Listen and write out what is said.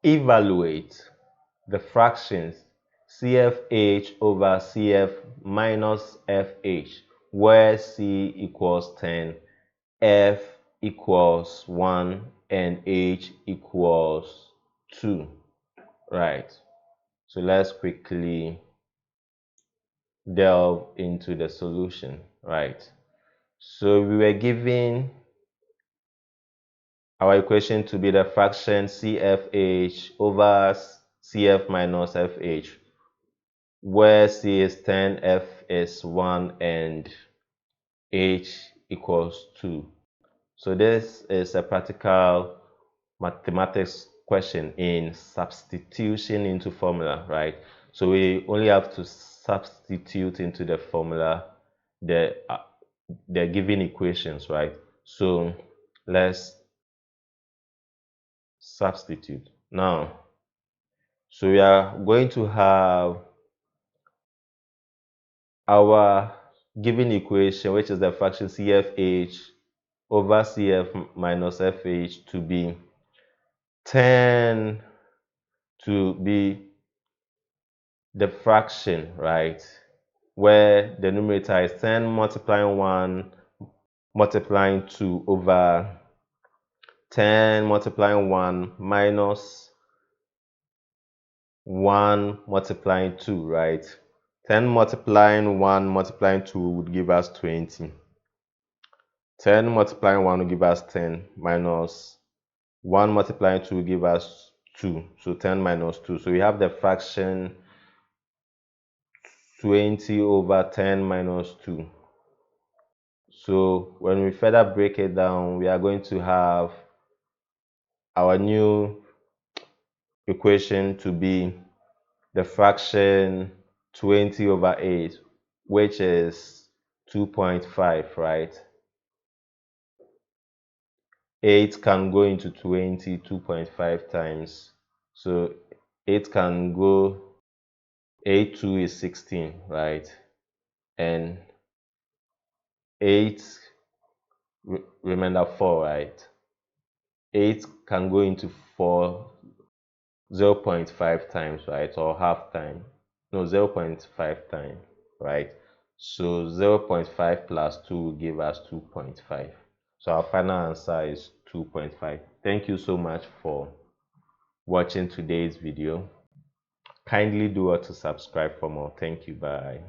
Evaluate the fractions CFH over CF minus FH, where C equals 10, F equals 1, and H equals 2. Right. So let's quickly delve into the solution. Right. So we were given our equation to be the fraction CFH over CF minus FH, where C is 10, F is 1, and H equals 2. So this is a practical mathematics question in substitution into formula, right? So we only have to substitute into the formula the given equations, right? So let's substitute now. So we are going to have our given equation, which is the fraction CFH over CF minus FH, to be 10 to be the fraction, right? Where the numerator is 10 multiplying 1 multiplying 2 over 10 multiplying 1 minus 1 multiplying 2, right? 10 multiplying 1 multiplying 2 would give us 20. 10 multiplying 1 will give us 10 minus 1 multiplying 2 will give us 2. So 10 minus 2. So we have the fraction 20 over 10 minus 2. So when we further break it down, we are going to have our new equation to be the fraction 20 over 8, which is 2.5, right? 8 can go into 20 2.5 times. So 8 can go, 8 2 is 16, right? And 8 remainder 4, right? 8 can go into 4 0.5 times, right? Or half time. No, 0.5 times, right? So 0.5 plus 2 will give us 2.5. So our final answer is 2.5. Thank you so much for watching today's video. Kindly do to subscribe for more. Thank you. Bye.